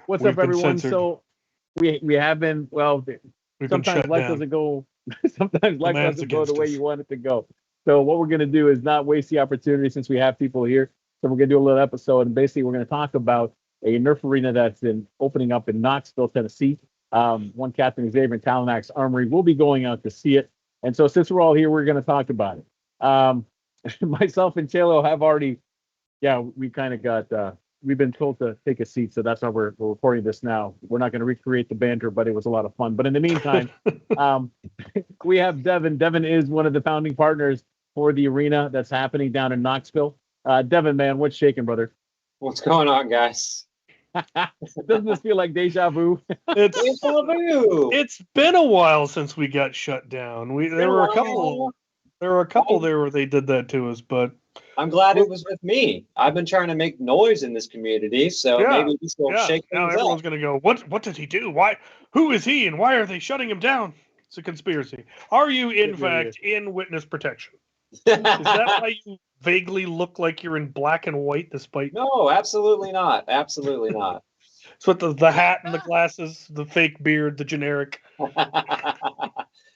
What's We've up, been everyone? censored. So we have been, well, We've been sometimes shut life down. doesn't go sometimes life Demand's doesn't go the against way us. you want it to go. So what we're gonna do is not waste the opportunity since we have people here. So we're gonna do a little episode, and basically we're gonna talk about a Nerf arena that's been opening up in Knoxville, Tennessee. One Captain Xavier and Talanax Armory will be going out to see it. And so since we're all here, we're gonna talk about it. Myself and Chelo have already, yeah, we kind of got we've been told to take a seat, so that's why we're recording this now. We're not going to recreate the banter, but it was a lot of fun. But in the meantime, um, we have Devin. Devin is one of the founding partners for the arena that's happening down in Knoxville. Devin, man, what's shaking, brother? What's going on, guys? Doesn't this feel like deja vu? It's Deja vu. it's been a while since we got shut down. There were a couple there where they did that to us, but I'm glad it was with me. I've been trying to make noise in this community, so Yeah, maybe this will shake now things everyone's up. gonna go, what did he do? Why who is he and why are they shutting him down? It's a conspiracy. Are you in It really fact in witness protection? Is that why you vaguely look like you're in black and white despite No, absolutely not. Absolutely not. so with the hat and the glasses, the fake beard, the generic?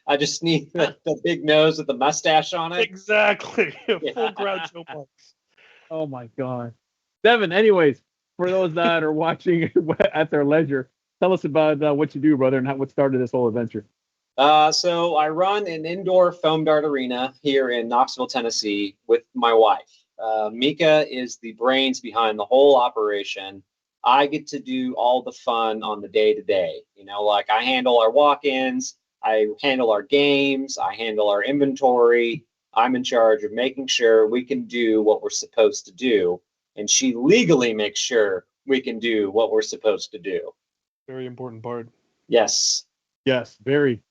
I just need the big nose with the mustache on it. Exactly. Full Groucho Marx. Oh my god, Devin. Anyways, for those that are watching at their leisure, tell us about what you do, brother, and what started this whole adventure. So I run an indoor foam dart arena here in Knoxville, Tennessee, with my wife. Mika is the brains behind the whole operation. I get to do all the fun on the day to day. You know, like I handle our walk-ins, I handle our games, I handle our inventory. I'm in charge of making sure we can do what we're supposed to do, and she legally makes sure we can do what we're supposed to do. Very important part. Yes. Yes, very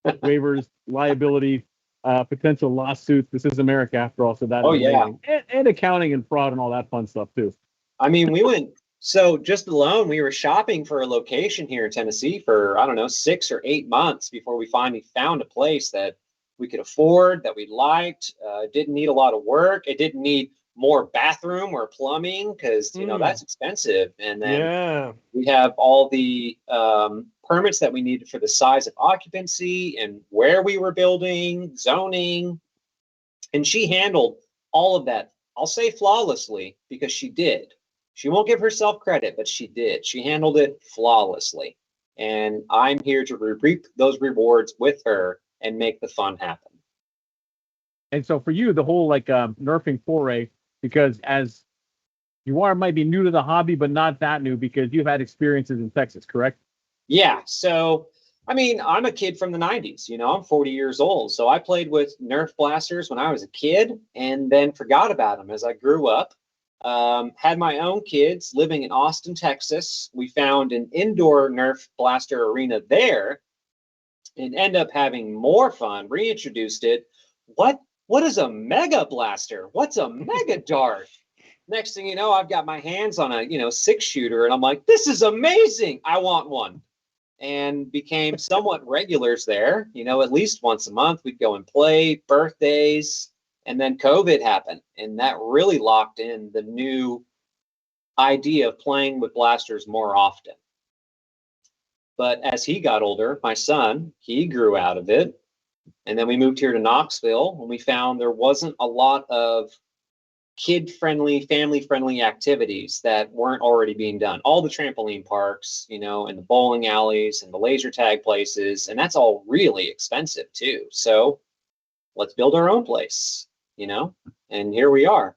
waivers, liability, potential lawsuits. This is America after all, so that Oh, is yeah. amazing. And accounting and fraud and all that fun stuff too. I mean, so just alone, we were shopping for a location here in Tennessee for, I don't know, 6 or 8 months before we finally found a place that we could afford, that we liked. It didn't need a lot of work. It didn't need more bathroom or plumbing because, that's expensive. And then Yeah. we have all the permits that we needed for the size of occupancy and where we were building, zoning. And she handled all of that, I'll say flawlessly, because she did. She won't give herself credit, but she did. She handled it flawlessly. And I'm here to reap those rewards with her and make the fun happen. And so for you, the whole nerfing foray, because as you might be new to the hobby, but not that new because you've had experiences in Texas, correct? Yeah. So, I mean, I'm a kid from the 90s. I'm 40 years old. So I played with Nerf blasters when I was a kid and then forgot about them as I grew up. Had my own kids living in Austin, Texas. We found an indoor Nerf blaster arena there and end up having more fun, reintroduced it. What is a mega blaster? What's a mega dart? Next thing you know, I've got my hands on a 6-shooter and I'm like, this is amazing. I want one. And became somewhat regulars there. At least once a month we'd go and play, birthdays, and then COVID happened. And that really locked in the new idea of playing with blasters more often. But as he got older, my son, he grew out of it. And then we moved here to Knoxville and we found there wasn't a lot of kid-friendly, family-friendly activities that weren't already being done. All the trampoline parks, and the bowling alleys and the laser tag places, and that's all really expensive too. So let's build our own place, and here we are.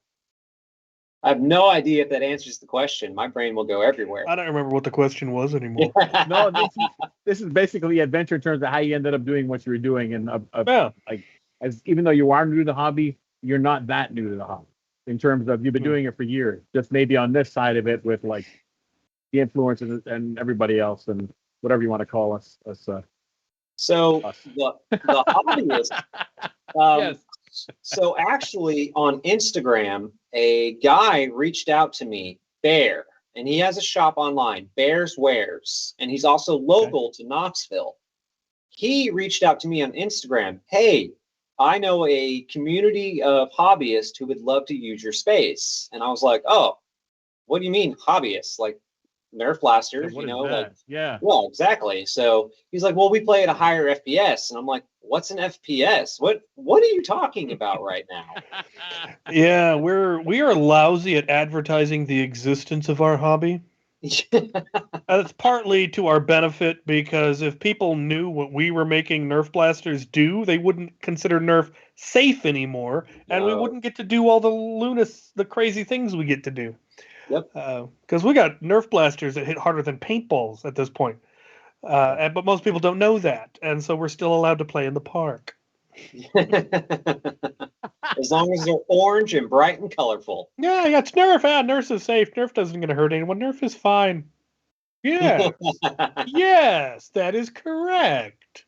I have no idea if that answers the question. My brain will go everywhere. I don't remember what the question was anymore. No, this is basically adventure in terms of how you ended up doing what you were doing, and as even though you are new to the hobby, you're not that new to the hobby in terms of you've been doing it for years. Just maybe on this side of it with like the influencers and everybody else and whatever you want to call us. So us. The hobbyist. Yes. So actually on Instagram, a guy reached out to me, Bear, and he has a shop online, Bear's Wares, and he's also local to Knoxville. He reached out to me on Instagram. Hey, I know a community of hobbyists who would love to use your space. And I was like, oh, what do you mean hobbyists? Like Nerf blasters, What you is know, like, that? Yeah. well, exactly. So he's like, well, we play at a higher FPS. And I'm like, what's an FPS? What are you talking about right now? Yeah, we are lousy at advertising the existence of our hobby. It's partly to our benefit because if people knew what we were making Nerf blasters do, they wouldn't consider Nerf safe anymore, and we No. wouldn't get to do all the crazy things we get to do. Yep. Because we got Nerf blasters that hit harder than paintballs at this point. But most people don't know that, and so we're still allowed to play in the park. As long as they're orange and bright and colorful. Yeah, it's Nerf. Nerf is safe. Nerf doesn't going to hurt anyone. Nerf is fine. Yeah. Yes, that is correct.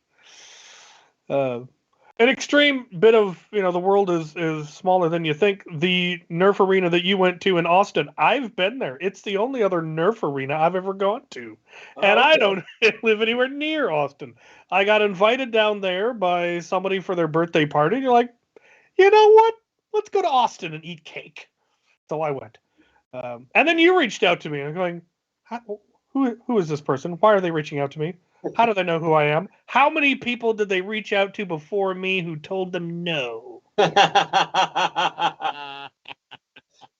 An extreme bit of, the world is smaller than you think. The Nerf arena that you went to in Austin, I've been there. It's the only other Nerf arena I've ever gone to. And I don't live anywhere near Austin. I got invited down there by somebody for their birthday party. And you're like, you know what? Let's go to Austin and eat cake. So I went. And then you reached out to me. I'm going, who is this person? Why are they reaching out to me? How do they know who I am? How many people did they reach out to before me who told them no?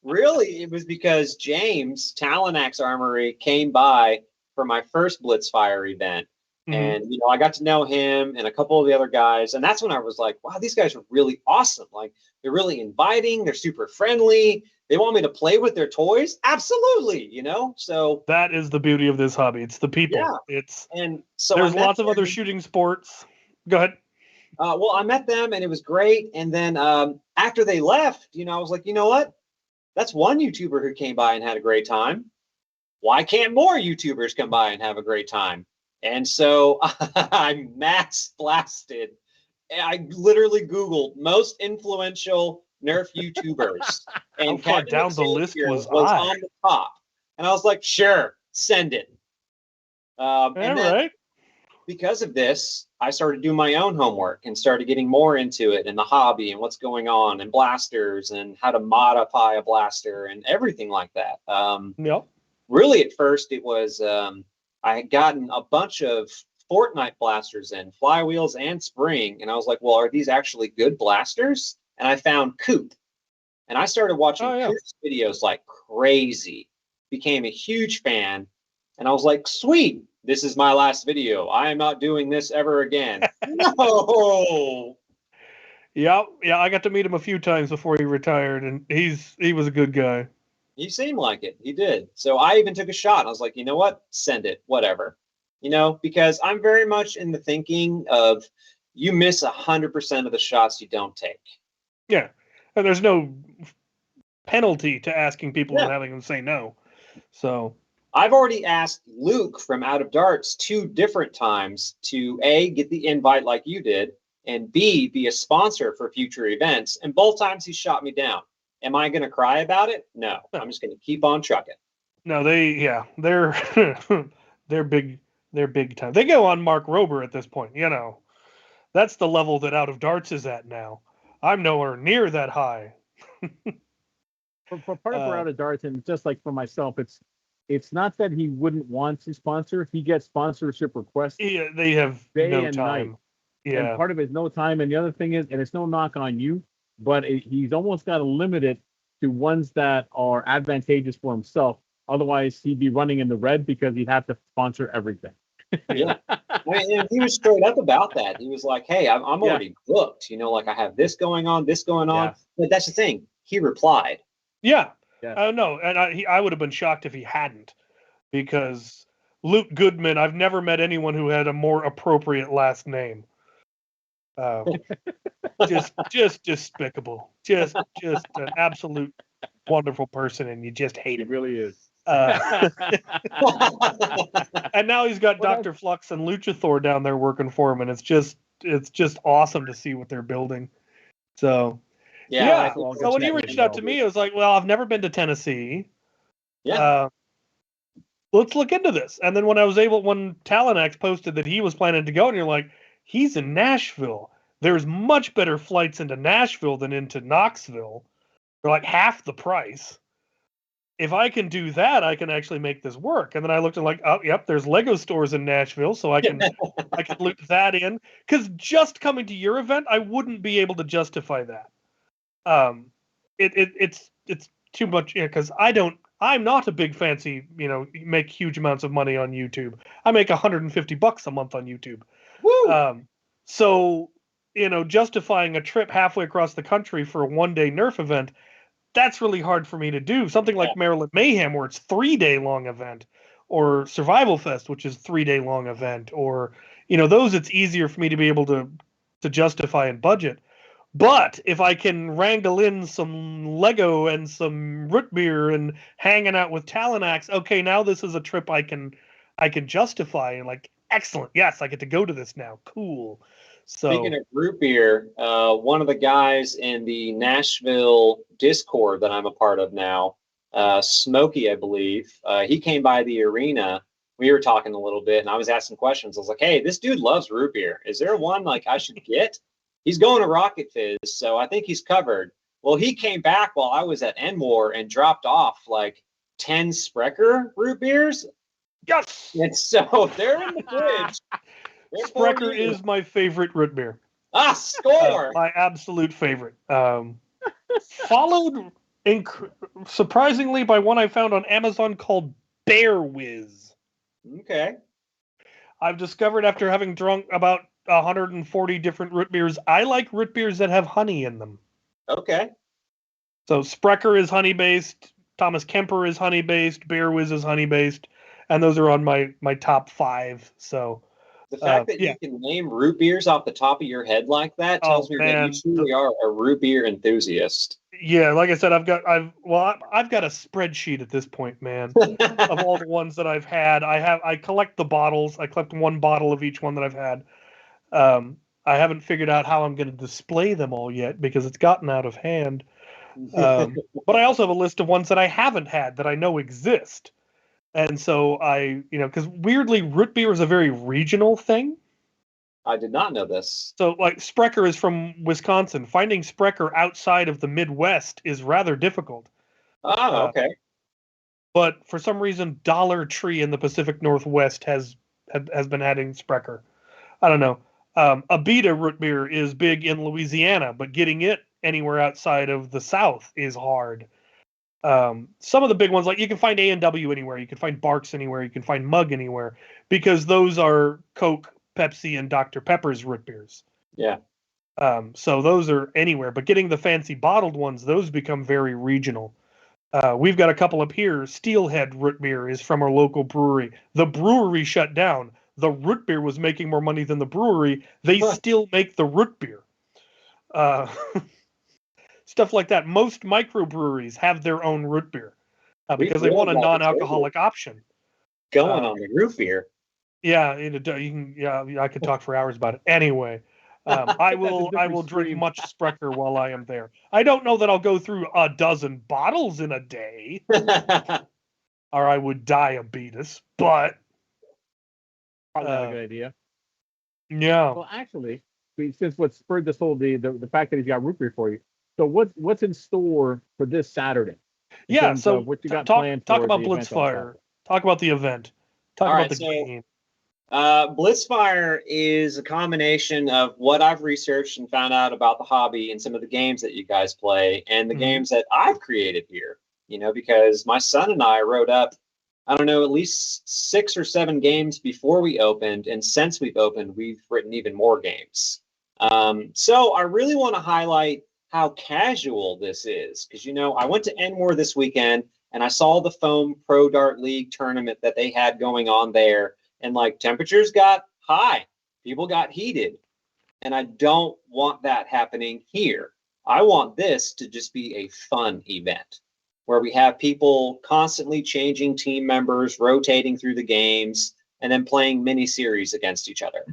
Really, it was because James, Talanax Armory, came by for my first Blitzfire event. Mhm. And, I got to know him and a couple of the other guys. And that's when I was like, wow, these guys are really awesome. Like, they're really inviting. They're super friendly. They want me to play with their toys. Absolutely. So that is the beauty of this hobby. It's the people. Yeah. And so there's lots of other shooting sports. Go ahead. Well, I met them and it was great. And then after they left, I was like, you know what? That's one YouTuber who came by and had a great time. Why can't more YouTubers come by and have a great time? And so I mass blasted. I literally Googled most influential Nerf YouTubers. And how far Captain down the Xavier list was I? on the top. And I was like, sure, send it. And then right. because of this, I started doing my own homework and started getting more into it and the hobby and what's going on and blasters and how to modify a blaster and everything like that. Yep. Really, at first, it was I had gotten a bunch of Fortnite blasters in, flywheels and spring. And I was like, well, are these actually good blasters? And I found Coop. And I started watching Coop's videos like crazy. Became a huge fan. And I was like, sweet, this is my last video. I am not doing this ever again. No. Yeah, I got to meet him a few times before he retired, and he was a good guy. He seemed like it. He did. So I even took a shot. I was like, you know what? Send it. Whatever. Because I'm very much in the thinking of you miss 100% of the shots you don't take. Yeah. And there's no penalty to asking people and having them say no. So I've already asked Luke from Out of Darts 2 different times to A, get the invite like you did, and B, be a sponsor for future events. And both times he shot me down. Am I going to cry about it? No. I'm just going to keep on trucking. No, they're they're big. They're big time. They go on Mark Rober at this point. That's the level that Out of Darts is at now. I'm nowhere near that high. For part of Out of Darts, and just like for myself, it's not that he wouldn't want to sponsor. He gets sponsorship requests. Yeah, they have day no and time. Night. Yeah, and part of it is no time, and the other thing is, and it's no knock on you, but he's almost got to limit it to ones that are advantageous for himself. Otherwise, he'd be running in the red because he'd have to sponsor everything. Yeah. And he was straight up about that. He was like, hey, I'm already booked. Like I have this going on. Yeah. But that's the thing. He replied. Yeah. No, and I would have been shocked if he hadn't, because Luke Goodman, I've never met anyone who had a more appropriate last name. Just despicable. Just an absolute wonderful person, and you just hate him. It really is. And now he's got Dr. Flux and Luchathor down there working for him, and it's just awesome to see what they're building. So yeah. So when he reached out to me, it was like, well, I've never been to Tennessee. Yeah. Let's look into this. And then when Talanax posted that he was planning to go, and you're like, he's in Nashville. There's much better flights into Nashville than into Knoxville. They're like half the price. if I can do that, I can actually make this work. And then I looked at like, oh, yep, there's Lego stores in Nashville, so I can loop that in. Because just coming to your event, I wouldn't be able to justify that. It's too much, because I'm not a big fancy, make huge amounts of money on YouTube. I make $150 a month on YouTube. Woo! So, justifying a trip halfway across the country for a 1-day Nerf event, that's really hard for me to do. Something like Maryland Mayhem, where it's 3-day long event, or Survival Fest, which is 3-day long event, or those, it's easier for me to be able to justify and budget. But if I can wrangle in some Lego and some root beer and hanging out with Talanax, okay, now this is a trip I can justify, and like, excellent, yes, I get to go to this now. Cool. So, speaking of root beer, one of the guys in the Nashville Discord that I'm a part of now, Smokey, I believe, he came by the arena. We were talking a little bit, and I was asking questions. I was like, "Hey, this dude loves root beer. Is there one like I should get?" He's going to Rocket Fizz, so I think he's covered. Well, he came back while I was at Enmore and dropped off like 10 Sprecher root beers. yes, And so they're in the fridge. Sprecher is my favorite root beer. Score! My absolute favorite. Followed surprisingly by one I found on Amazon called Bear Whiz. Okay. I've discovered after having drunk about 140 different root beers, I like root beers that have honey in them. Okay. So Sprecher is honey based, Thomas Kemper is honey based, Bear Whiz is honey based, and those are on my top 5. So the fact that you can name root beers off the top of your head like that tells me that you truly are a root beer enthusiast. Yeah, like I said, I've got a spreadsheet at this point, man, of all the ones that I've had. I collect the bottles. I collect one bottle of each one that I've had. I haven't figured out how I'm going to display them all yet because it's gotten out of hand. But I also have a list of ones that I haven't had that I know exist. And so because weirdly, root beer is a very regional thing. I did not know this. So, like, Sprecher is from Wisconsin. Finding Sprecher outside of the Midwest is rather difficult. Oh, okay. But for some reason, Dollar Tree in the Pacific Northwest has been adding Sprecher. I don't know. Abita root beer is big in Louisiana, but getting it anywhere outside of the South is hard. Some of the big ones, like you can find A&W anywhere, you can find Barks anywhere, you can find Mug anywhere, because those are Coke, Pepsi, and Dr. Pepper's root beers. Yeah. So those are anywhere, but getting the fancy bottled ones, those become very regional. We've got a couple up here. Steelhead root beer is from our local brewery. The brewery shut down. The root beer was making more money than the brewery. They still make the root beer. Stuff like that. Most microbreweries have their own root beer because they want a non-alcoholic option. Going on the root beer. Yeah, you can. Yeah, I could talk for hours about it. Anyway, I will drink much Sprecher while I am there. I don't know that I'll go through a dozen bottles in a day, or I would diabetes. But probably not a good idea. Yeah. Well, actually, since what spurred this whole the fact that he's got root beer for you. So what's in store for this Saturday? Yeah. So what you got planned? Talk about Blitzfire. Talk about the event. Talk about the game. Blitzfire is a combination of what I've researched and found out about the hobby and some of the games that you guys play and the games that I've created here. Because my son and I wrote up, I don't know, at least 6 or 7 games before we opened, and since we've opened, we've written even more games. So I really want to highlight how casual this is, because I went to Enmore this weekend and I saw the Foam Pro Dart League tournament that they had going on there, and like temperatures got high, people got heated, and I don't want that happening here. I want this to just be a fun event where we have people constantly changing team members, rotating through the games, and then playing mini series against each other.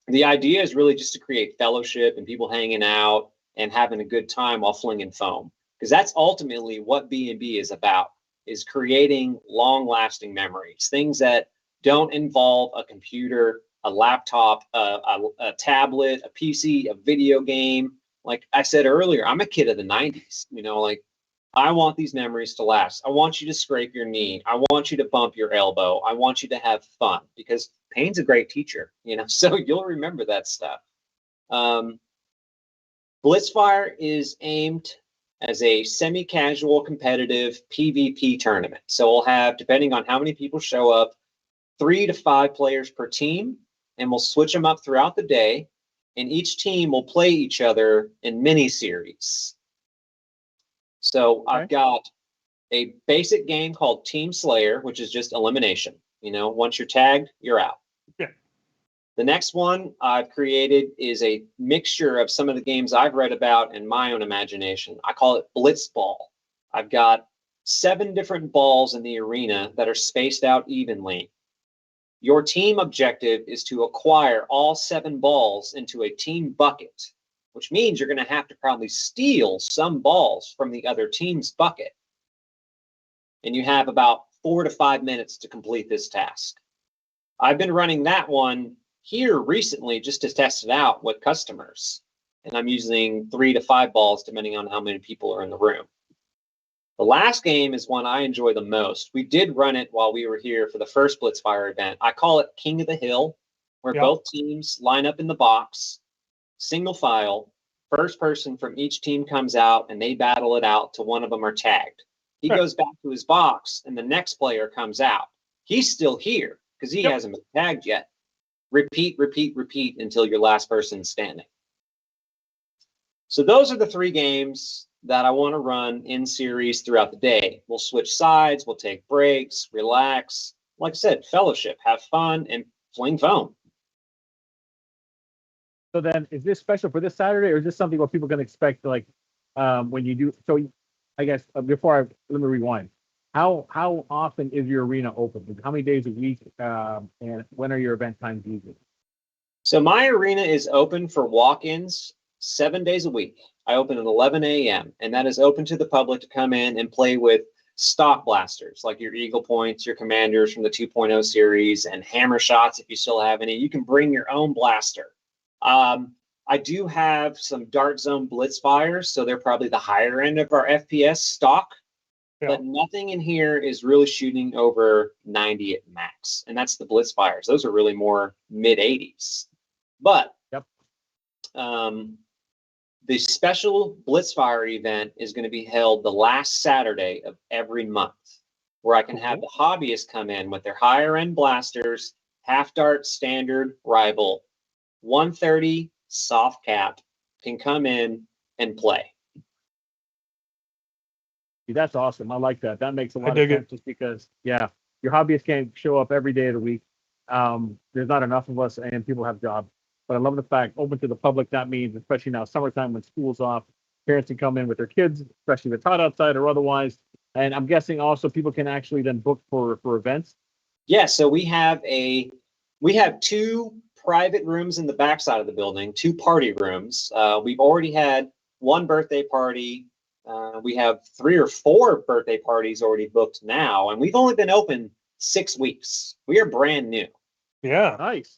The idea is really just to create fellowship and people hanging out and having a good time while flinging foam, because that's ultimately what B&B is about, is creating long-lasting memories, things that don't involve a computer, a laptop, a tablet, a PC, a video game. Like I said earlier, I'm a kid of the 90s. I want these memories to last. I want you to scrape your knee. I want you to bump your elbow. I want you to have fun, because pain's a great teacher, so you'll remember that stuff. Blitzfire is aimed as a semi-casual competitive PvP tournament. So we'll have, depending on how many people show up, 3 to 5 players per team, and we'll switch them up throughout the day. And each team will play each other in mini-series. So okay. I've got a basic game called Team Slayer, which is just elimination. Once you're tagged, you're out. Yeah. The next one I've created is a mixture of some of the games I've read about in my own imagination. I call it Blitzball. I've got 7 different balls in the arena that are spaced out evenly. Your team objective is to acquire all 7 balls into a team bucket, which means you're going to have to probably steal some balls from the other team's bucket. And you have about 4 to 5 minutes to complete this task. I've been running that one here recently just to test it out with customers. And I'm using 3 to 5 balls depending on how many people are in the room. The last game is one I enjoy the most. We did run it while we were here for the first Blitzfire event. I call it King of the Hill, where both teams line up in the box, single file. First person from each team comes out and they battle it out till one of them are tagged. He goes back to his box and the next player comes out. He's still here because he hasn't been tagged yet. Repeat, repeat, repeat until your last person's standing. So those are the 3 games that I want to run in series throughout the day. We'll switch sides, we'll take breaks, relax. Like I said, fellowship, have fun, and fling foam. So then, is this special for this Saturday, or is this something what people can expect, like when you do? So, I guess let me rewind. How often is your arena open? How many days a week, and when are your event times usually? So my arena is open for walk-ins 7 days a week. I open at 11 a.m. and that is open to the public to come in and play with stock blasters, like your Eagle Points, your Commanders from the 2.0 series, and hammer shots if you still have any. You can bring your own blaster. I do have some Dart Zone Blitzfires, so they're probably the higher end of our FPS stock, but nothing in here is really shooting over 90 at max, and that's the Blitzfires. Those are really more mid-80s. But the special Blitzfire event is going to be held the last Saturday of every month, where I can have the hobbyists come in with their higher end blasters, half dart, standard, rival, 130 soft cap, can come in and play. That's awesome. I like that. That makes a lot of sense, just because, your hobbyists can't show up every day of the week. There's not enough of us, and people have jobs. But I love the fact open to the public. That means, especially now, summertime when school's off, parents can come in with their kids, especially if it's hot outside or otherwise. And I'm guessing also people can actually then book for events. Yeah, so we have 2 private rooms in the backside of the building, 2 party rooms. We've already had 1 birthday party. We have 3 or 4 birthday parties already booked now, and we've only been open 6 weeks. We are brand new. Yeah, nice.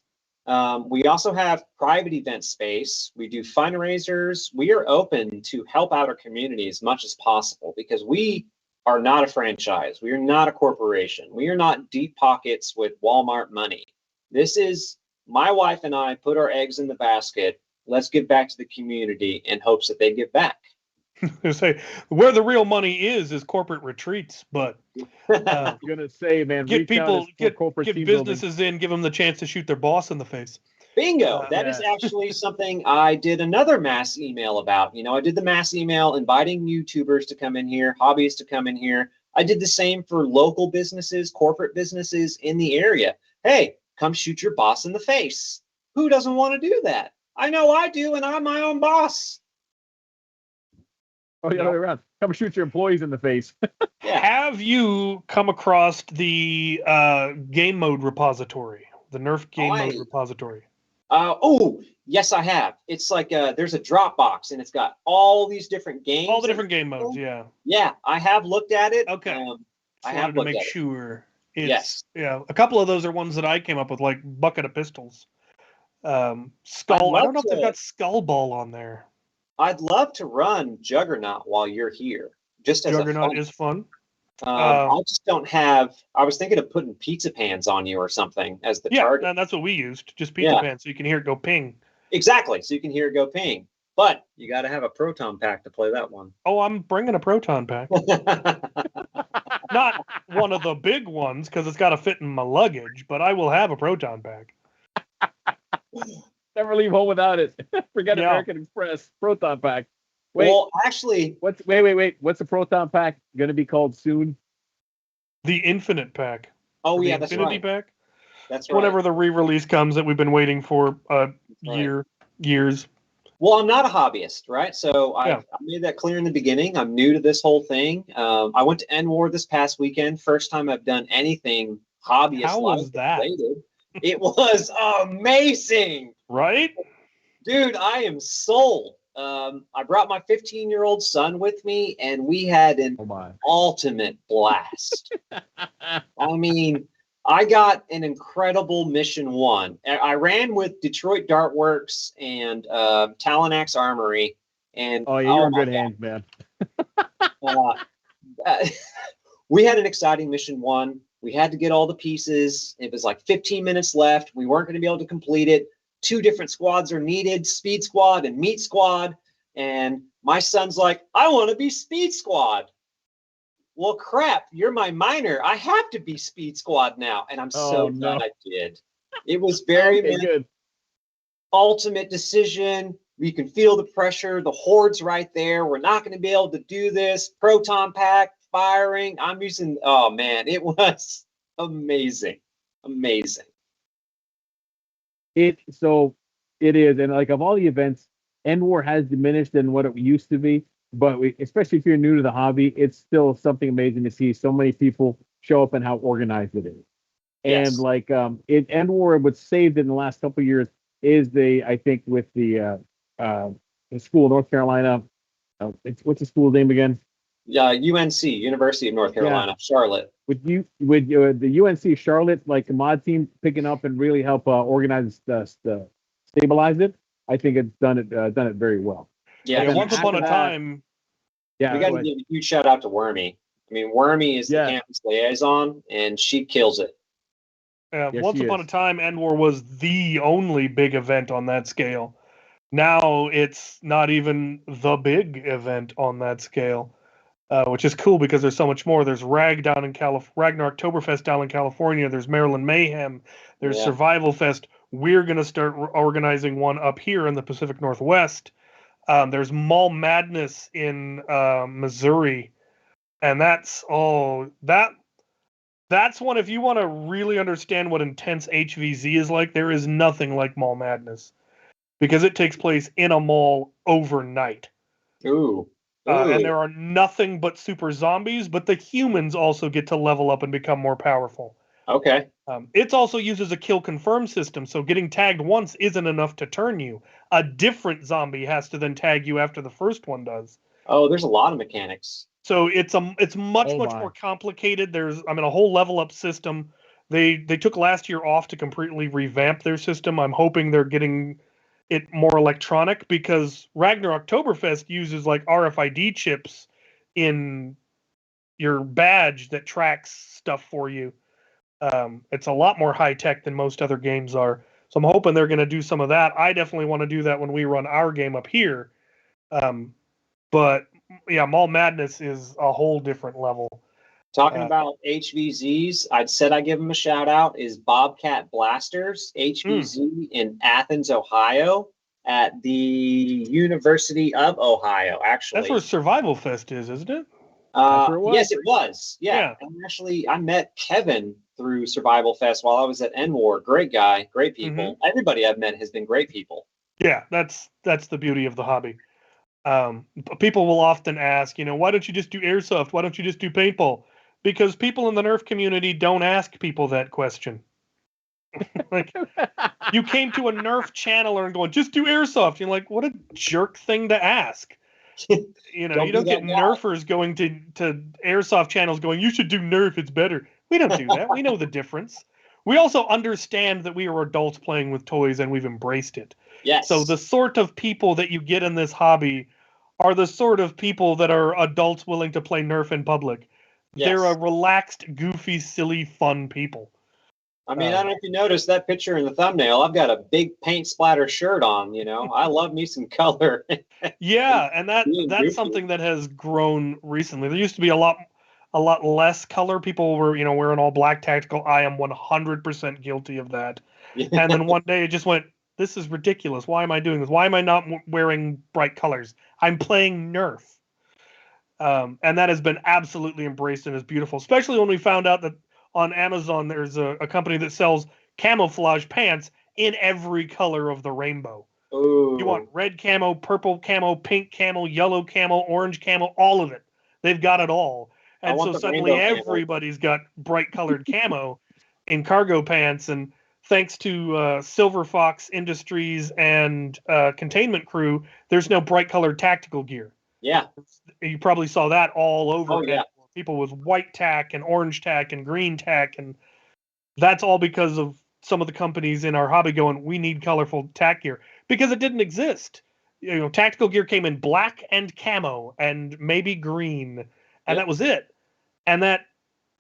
We also have private event space. We do fundraisers. We are open to help out our community as much as possible, because we are not a franchise. We are not a corporation. We are not deep pockets with Walmart money. This is my wife and I put our eggs in the basket. Let's give back to the community in hopes that they give back. Say where the real money is corporate retreats, but I'm gonna say, man, get businesses in, give them the chance to shoot their boss in the face. Bingo. That is actually something I did another mass email about. I did the mass email inviting YouTubers to come in here, hobbyists to come in here. I did the same for local businesses, corporate businesses in the area. Hey, come shoot your boss in the face. Who doesn't want to do that? I know I do, and I'm my own boss. Oh, the other way around. Come shoot your employees in the face. Have you come across the game mode repository, the Nerf game mode repository? Yes, I have. It's like there's a Dropbox, and it's got all these different games. All the different game modes, yeah. Yeah, I have looked at it. Okay. I have to make sure. Yes. Yeah, a couple of those are ones that I came up with, like Bucket of Pistols. Skull. I don't know if they've got Skull Ball on there. I'd love to run Juggernaut while you're here. just as a Juggernaut fun. is fun. I just don't have. I was thinking of putting pizza pans on you or something as the target. That's what we used. Just pizza pans, so you can hear it go ping. Exactly, so you can hear it go ping. But you got to have a proton pack to play that one. Oh, I'm bringing a proton pack. Not one of the big ones because it's got to fit in my luggage, but I will have a proton pack. Never leave home without it. Forget American Express proton pack. Wait, well, actually, wait. What's the proton pack going to be called soon? The Infinite Pack. Oh yeah, the that's Infinity right. Pack. That's right. Whenever the re-release comes that we've been waiting for years. Well, I'm not a hobbyist, right? So I made that clear in the beginning. I'm new to this whole thing. I went to NWAR this past weekend. First time I've done anything hobbyist. How was that? Related. It was amazing. Right? Dude, I am sold. I brought my 15-year-old son with me, and we had an ultimate blast. I mean, I got an incredible Mission 1. I ran with Detroit Dartworks and Talon-Axe Armory. And you're in good hands, man. We had an exciting Mission 1. We had to get all the pieces. It was like 15 minutes left. We weren't going to be able to complete it. 2 different squads are needed, Speed Squad and Meat Squad. And my son's like, I want to be Speed Squad. Well, crap, you're my minor. I have to be Speed Squad now. And I'm so glad I did. It was very good. Ultimate decision. We can feel the pressure. The horde's right there. We're not going to be able to do this. Proton pack, firing. I'm using, oh man, it was amazing. Amazing. It is, and like of all the events, NWAR has diminished than what it used to be. But especially if you're new to the hobby, it's still something amazing to see so many people show up and how organized it is. Yes. And like NWAR, what's saved in the last couple of years is I think with the school of North Carolina. What's the school name again? UNC, University of North Carolina, Charlotte. With the UNC Charlotte, like the mod team picking up and really help organize stabilize it. I think it's done it very well. Yeah. Once upon a time. Yeah. We got to give a huge shout out to Wormy. I mean, Wormy is the campus liaison, and she kills it. Once upon a time, NWAR was the only big event on that scale. Now it's not even the big event on that scale. Which is cool because there's so much more. There's Ragnar Oktoberfest down in California. There's Maryland Mayhem. There's Survival Fest. We're going to start organizing one up here in the Pacific Northwest. There's Mall Madness in Missouri. And that's one, if you want to really understand what intense HVZ is like, there is nothing like Mall Madness. Because it takes place in a mall overnight. Ooh. And there are nothing but super zombies, but the humans also get to level up and become more powerful. Okay. It also uses a kill confirm system, so getting tagged once isn't enough to turn you. A different zombie has to then tag you after the first one does. Oh, there's a lot of mechanics. So it's much more complicated. There's a whole level up system. They took last year off to completely revamp their system. I'm hoping they're getting it more electronic because Ragnar Oktoberfest uses like RFID chips in your badge that tracks stuff for you. It's a lot more high tech than most other games are. So I'm hoping they're going to do some of that. I definitely want to do that when we run our game up here. But yeah, Mall Madness is a whole different level. Talking about HVZs, I'd give them a shout out, is Bobcat Blasters, HVZ in Athens, Ohio, at the University of Ohio, actually. That's where Survival Fest is, isn't it? Yes, it was. Yeah. And actually, I met Kevin through Survival Fest while I was at NWAR. Great guy, great people. Mm-hmm. Everybody I've met has been great people. Yeah, that's the beauty of the hobby. People will often ask, why don't you just do airsoft? Why don't you just do paintball? Because people in the Nerf community don't ask people that question. Like, you came to a Nerf channeler and going, just do airsoft. You're like, what a jerk thing to ask. You don't get Nerfers going to airsoft channels going, you should do Nerf, it's better. We don't do that. We know the difference. We also understand that we are adults playing with toys and we've embraced it. Yes. So the sort of people that you get in this hobby are the sort of people that are adults willing to play Nerf in public. Yes. They're a relaxed, goofy, silly, fun people. I mean, I don't know if you noticed that picture in the thumbnail. I've got a big paint splatter shirt on. I love me some color. Yeah, and that's something that has grown recently. There used to be a lot less color. People were, wearing all black tactical. I am 100% guilty of that. Yeah. And then one day it just went, this is ridiculous. Why am I doing this? Why am I not wearing bright colors? I'm playing Nerf. And that has been absolutely embraced and is beautiful, especially when we found out that on Amazon there's a company that sells camouflage pants in every color of the rainbow. Ooh. You want red camo, purple camo, pink camo, yellow camo, orange camo, all of it. They've got it all. And so suddenly everybody's got bright colored camo in cargo pants. And thanks to Silver Fox Industries and Containment Crew, there's no bright colored tactical gear. Yeah. You probably saw that all over. Oh, yeah. People with white tack and orange tack and green tack. And that's all because of some of the companies in our hobby going, we need colorful tack gear. Because it didn't exist. Tactical gear came in black and camo and maybe green. And that was it. And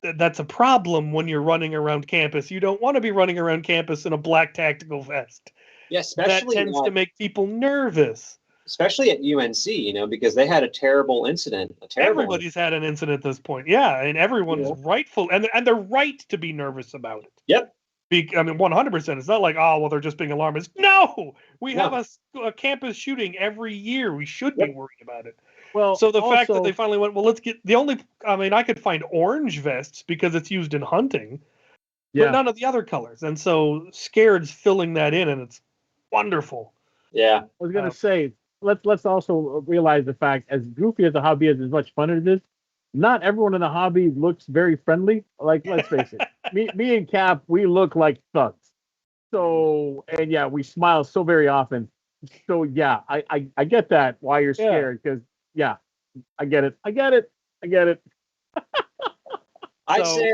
that's a problem when you're running around campus. You don't want to be running around campus in a black tactical vest. Yeah, especially that tends to make people nervous. Especially at UNC, because they had a terrible incident. Everybody's had an incident at this point. Yeah, and everyone's rightful, and they're right to be nervous about it. Yep. 100%. It's not like, oh, well, they're just being alarmists. No! We have a campus shooting every year. We should be worried about it. Well, so the fact that they finally went, well, let's get I could find orange vests because it's used in hunting, but none of the other colors. And so Scared's filling that in, and it's wonderful. Yeah. I was going to say, let's also realize the fact, as goofy as the hobby is, as much fun as it is, not everyone in the hobby looks very friendly. Like, let's face it, me and Cap, we look like thugs. So, and yeah, we smile so very often. So yeah, I get that why you're scared, because I get it. I'd say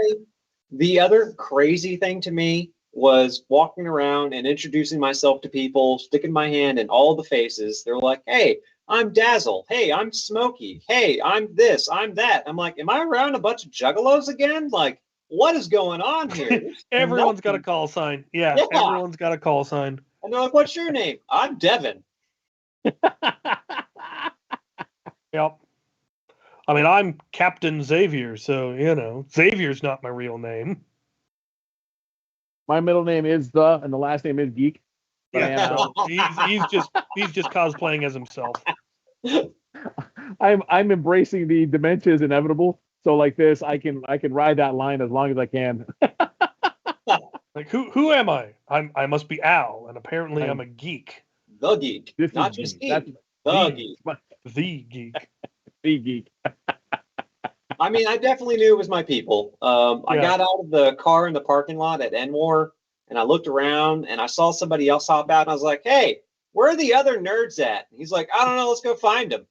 the other crazy thing to me was walking around and introducing myself to people, sticking my hand in all the faces. They're like, hey, I'm Dazzle. Hey, I'm Smokey. Hey, I'm this, I'm that. I'm like, am I around a bunch of juggalos again? Like, what is going on here? Everyone's got a call sign. Yeah, everyone's got a call sign. And they're like, what's your name? I'm Devin. Yep. I mean, I'm Captain Xavier, so, Xavier's not my real name. My middle name is and the last name is Geek. Yeah, he's just cosplaying as himself. I'm embracing the dementia is inevitable. So like this, I can ride that line as long as I can. Like who am I? I must be Al, and apparently I'm a geek. The geek, not just geek. The geek. The geek. The geek. I mean, I definitely knew it was my people. I got out of the car in the parking lot at Enmore, and I looked around, and I saw somebody else hop out, and I was like, hey, where are the other nerds at? And he's like, I don't know, let's go find them.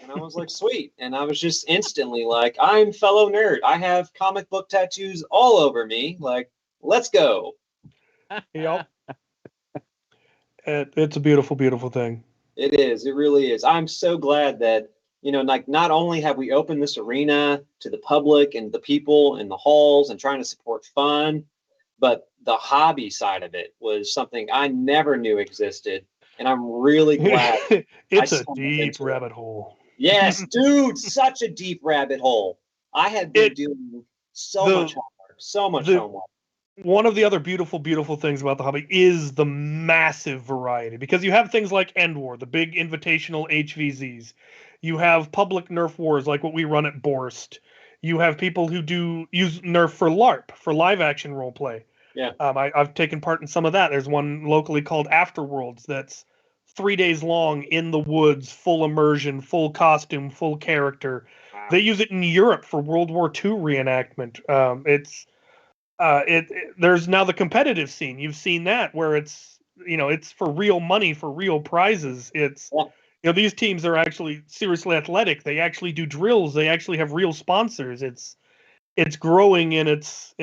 And I was like, sweet. And I was just instantly like, I'm fellow nerd. I have comic book tattoos all over me. Like, let's go. Yep. It's a beautiful, beautiful thing. It is. It really is. I'm so glad that, like, not only have we opened this arena to the public and the people in the halls and trying to support fun, but the hobby side of it was something I never knew existed. And I'm really glad. It's a deep rabbit hole. Yes, dude, such a deep rabbit hole. I had been doing so much homework. One of the other beautiful, beautiful things about the hobby is the massive variety, because you have things like End War, the big invitational HVZs. You have public Nerf wars like what we run at Borst. You have people who use Nerf for LARP, for live action role play. Yeah. I've taken part in some of that. There's one locally called Afterworlds that's 3 days long in the woods, full immersion, full costume, full character. Wow. They use it in Europe for World War II reenactment. There's now the competitive scene. You've seen that where it's for real money, for real prizes. These teams are actually seriously athletic. They actually do drills. They actually have real sponsors. It's growing in its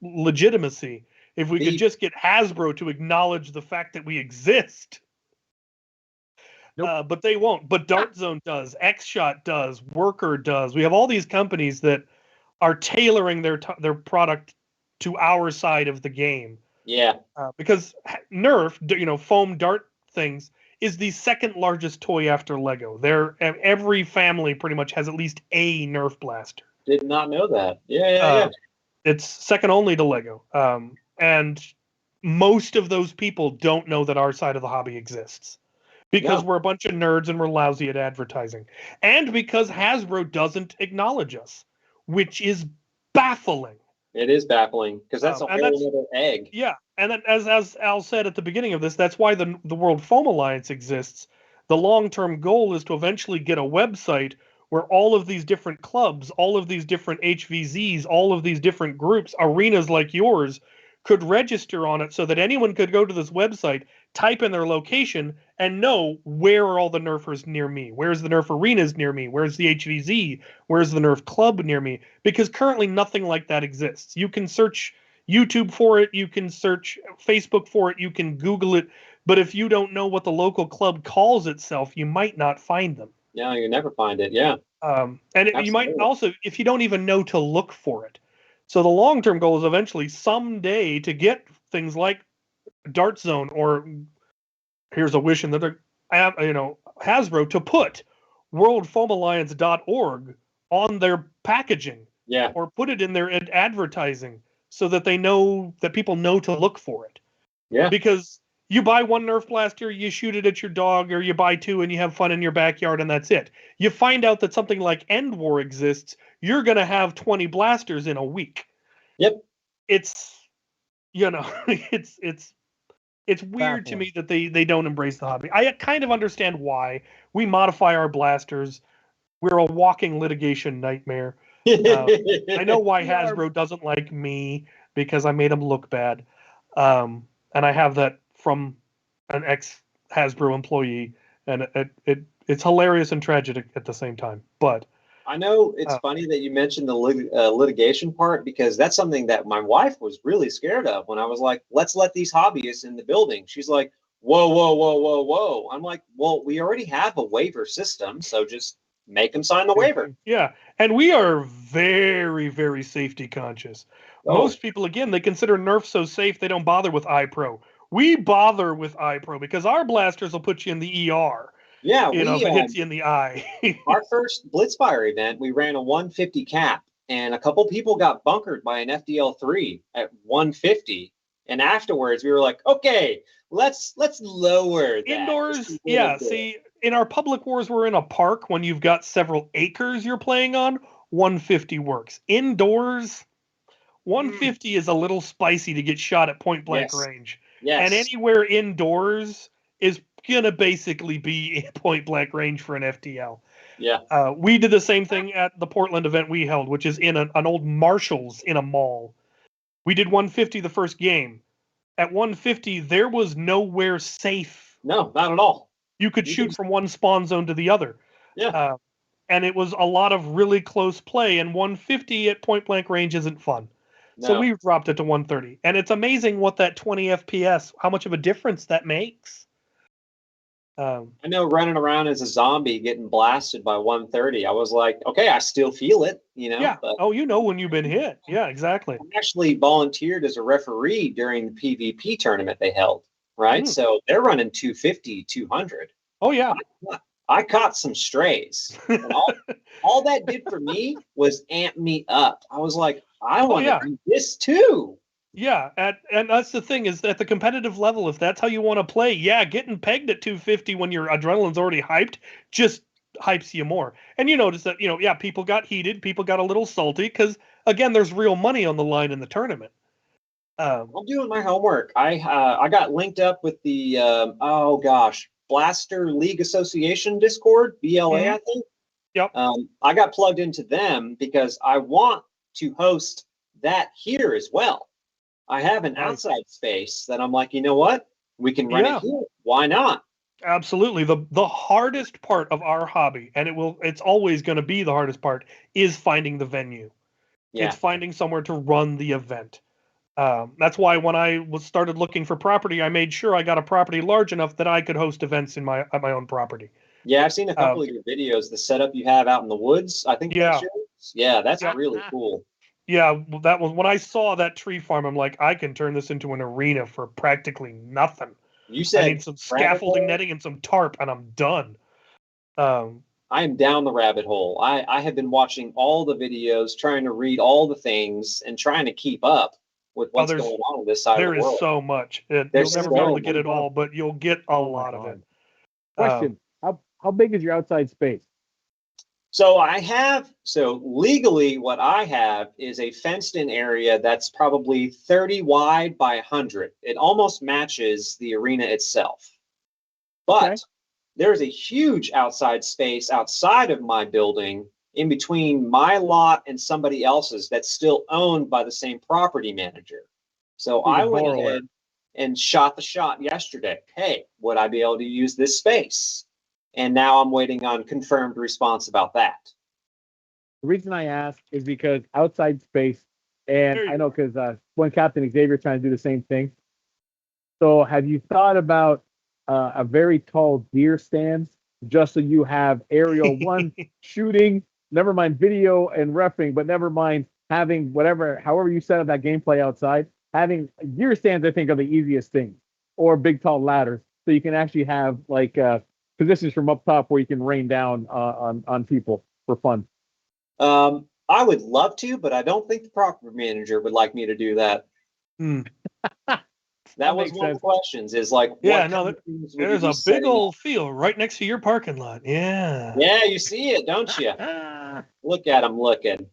legitimacy. If we could just get Hasbro to acknowledge the fact that we exist. Nope. But they won't. But Dart Zone does, X Shot does, Worker does. We have all these companies that are tailoring their product to our side of the game. Yeah. Because Nerf, foam dart things, is the second largest toy after Lego. Every family pretty much has at least a Nerf blaster. Did not know that. Yeah. It's second only to Lego. And most of those people don't know that our side of the hobby exists. Because we're a bunch of nerds and we're lousy at advertising. And because Hasbro doesn't acknowledge us, which is baffling. It is baffling because that's a whole other egg. Yeah, and then as Al said at the beginning of this, that's why the World Foam Alliance exists. The long-term goal is to eventually get a website where all of these different clubs, all of these different HVZs, all of these different groups, arenas like yours, could register on it so that anyone could go to this website, type in their location, and know where are all the Nerfers near me. Where's the Nerf arenas near me? Where's the HVZ? Where's the Nerf club near me? Because currently nothing like that exists. You can search YouTube for it. You can search Facebook for it. You can Google it. But if you don't know what the local club calls itself, you might not find them. Yeah, you never find it. Yeah. You might also, if you don't even know to look for it. So the long-term goal is eventually someday to get things like Dart Zone, or here's a wish in the Hasbro to put worldfoamalliance.org on their packaging, or put it in their advertising so that they know that people know to look for it. Yeah, because you buy one Nerf blaster, you shoot it at your dog, or you buy two and you have fun in your backyard, and that's it. You find out that something like End War exists, you're going to have 20 blasters in a week. Yep. It's, it's weird to me that they don't embrace the hobby. I kind of understand why. We modify our blasters. We're a walking litigation nightmare. I know why Hasbro doesn't like me, because I made them look bad. And I have that from an ex-Hasbro employee, and it's hilarious and tragic at the same time. But I know it's funny that you mentioned the litigation part, because that's something that my wife was really scared of when I was like, let's let these hobbyists in the building. She's like, whoa. I'm like, well, we already have a waiver system, so just make them sign the waiver. Yeah, and we are very, very safety conscious. Most people, again, they consider Nerf so safe they don't bother with iPro. We bother with iPro because our blasters will put you in the ER. Yeah, if it hits you in the eye. Our first Blitzfire event, we ran a 150 cap, and a couple people got bunkered by an FDL3 at 150. And afterwards, we were like, okay, let's lower that. Indoors, yeah. See, in our public wars, we're in a park. When you've got several acres you're playing on, 150 works. Indoors, 150 is a little spicy to get shot at point blank range. Yes. And anywhere indoors is gonna basically be in point blank range for an FTL. Yeah. We did the same thing at the Portland event we held, which is in an old Marshalls in a mall. We did 150 the first game. At 150, there was nowhere safe. No, not at all. You could shoot from one spawn zone to the other. Yeah. And it was a lot of really close play, and 150 at point blank range isn't fun. No. So we dropped it to 130. And it's amazing what that 20 FPS, how much of a difference that makes. I know running around as a zombie getting blasted by 130, I was like, okay, I still feel it, Yeah. But when you've been hit. Yeah, exactly. I actually volunteered as a referee during the PvP tournament they held, right? So they're running 250, 200. Oh, yeah. I caught some strays. And all that did for me was amp me up. I was like, I want to do this too. Yeah, and that's the thing, is at the competitive level, if that's how you want to play, getting pegged at 250 when your adrenaline's already hyped just hypes you more. And you notice that, people got heated, people got a little salty, because, again, there's real money on the line in the tournament. I'm doing my homework. I got linked up with the, Blaster League Association Discord, BLA, I think. Yep. I got plugged into them because I want to host that here as well. I have an outside space that I'm like, you know what? We can run it here. Why not? Absolutely. The hardest part of our hobby, and it's always going to be the hardest part, is finding the venue. Yeah. It's finding somewhere to run the event. That's why when I started looking for property, I made sure I got a property large enough that I could host events at my own property. Yeah, I've seen a couple of your videos. The setup you have out in the woods, I think. Yeah. Yeah, that's Yep. really cool. Yeah, that was when I saw that tree farm. I'm like, I can turn this into an arena for practically nothing. You said I need some scaffolding netting and some tarp, and I'm done. I am down the rabbit hole. I have been watching all the videos, trying to read all the things, and trying to keep up with what's going on with this side of the world. There is so much. You'll never be able to get it all, but you'll get a lot of it. Question: How big is your outside space? So legally what I have is a fenced in area that's probably 30 wide by 100. It almost matches the arena itself. But there's a huge outside space outside of my building in between my lot and somebody else's that's still owned by the same property manager. So I went ahead and shot the shot yesterday. Hey, would I be able to use this space? And now I'm waiting on confirmed response about that. The reason I ask is because outside space, and I know because one Captain Xavier trying to do the same thing. So have you thought about a very tall deer stand just so you have aerial one shooting, never mind video and reffing, but never mind having however you set up that gameplay outside, having deer stands, I think, are the easiest thing, or big tall ladders. So you can actually have like positions from up top where you can rain down on people for fun. I would love to, but I don't think the property manager would like me to do that. That was one of the questions. Is like, there's a big old field right next to your parking lot. Yeah. Yeah, you see it, don't you? Look at him looking.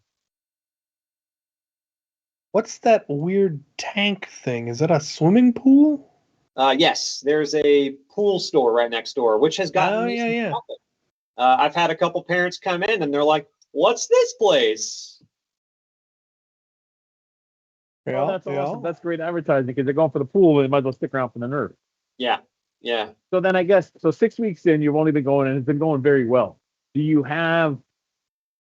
What's that weird tank thing? Is that a swimming pool? Yes, there's a pool store right next door, which has gotten I've had a couple parents come in and they're like, "What's this place?" Yeah, that's awesome. That's great advertising because they're going for the pool, but they might as well stick around for the Nerf. Yeah. So then I guess 6 weeks in, you've only been going, and it's been going very well. Do you have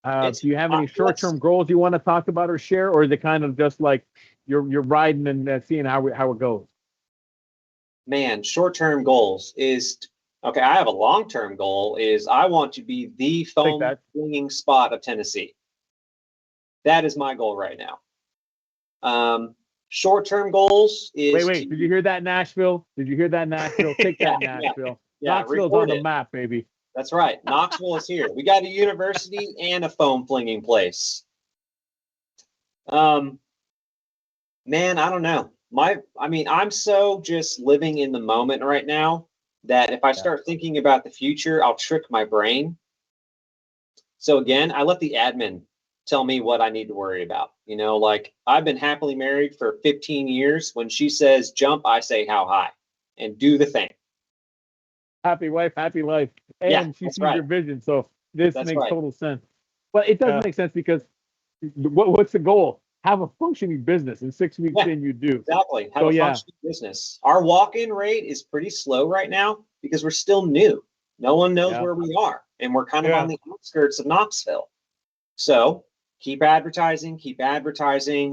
any short-term goals you want to talk about or share, or is it kind of just like you're riding and seeing how it goes? Man, short-term goals is okay. I have a long-term goal is I want to be the foam-flinging spot of Tennessee. That is my goal right now. Short-term goals is wait. Did you hear that, Nashville? Take that, Nashville. Knoxville's on the map, baby. That's right. Knoxville is here. We got a university and a foam-flinging place. Man, I don't know. I'm so just living in the moment right now that if I start thinking about the future, I'll trick my brain. So again, I let the admin tell me what I need to worry about. Like I've been happily married for 15 years. When she says jump, I say how high and do the thing. Happy wife, happy life. And she sees your vision. So this makes total sense. But it does make sense because what's the goal? Have a functioning business. In 6 weeks in, you do. Exactly. Have a functioning business. Our walk-in rate is pretty slow right now because we're still new. No one knows where we are. And we're kind of on the outskirts of Knoxville. So keep advertising.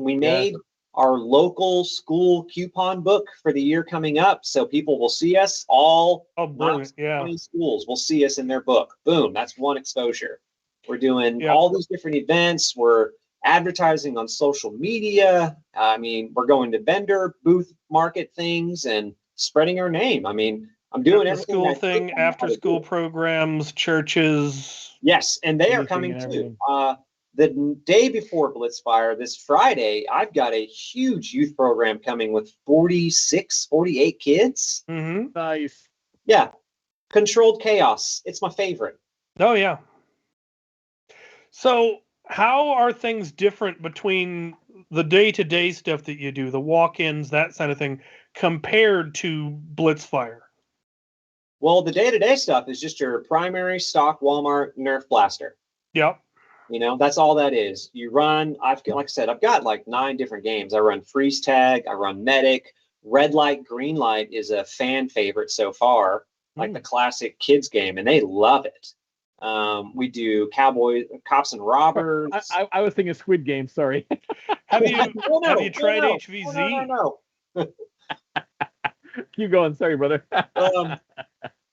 We made our local school coupon book for the year coming up. So people will see us all. 20 schools will see us in their book. Boom. That's one exposure. We're doing all these different events. We're advertising on social media. We're going to vendor booth market things and spreading our name. I'm doing everything. After school programs, churches. Yes, and they are coming too. The day before Blitzfire, this Friday, I've got a huge youth program coming with 48 kids. Mm-hmm. Nice. Yeah. Controlled chaos. It's my favorite. Oh, yeah. So how are things different between the day-to-day stuff that you do, the walk-ins, that kind of thing, compared to Blitzfire? Well, the day-to-day stuff is just your primary stock Walmart Nerf blaster. Yep. That's all that is. You run, I've got like 9 different games. I run freeze tag, I run medic. Red light, green light is a fan favorite so far, like the classic kids game, and they love it. We do cops and robbers. I was thinking Squid Game. Sorry. Have you No, have you tried no, HVZ? No. Keep going. Sorry, brother.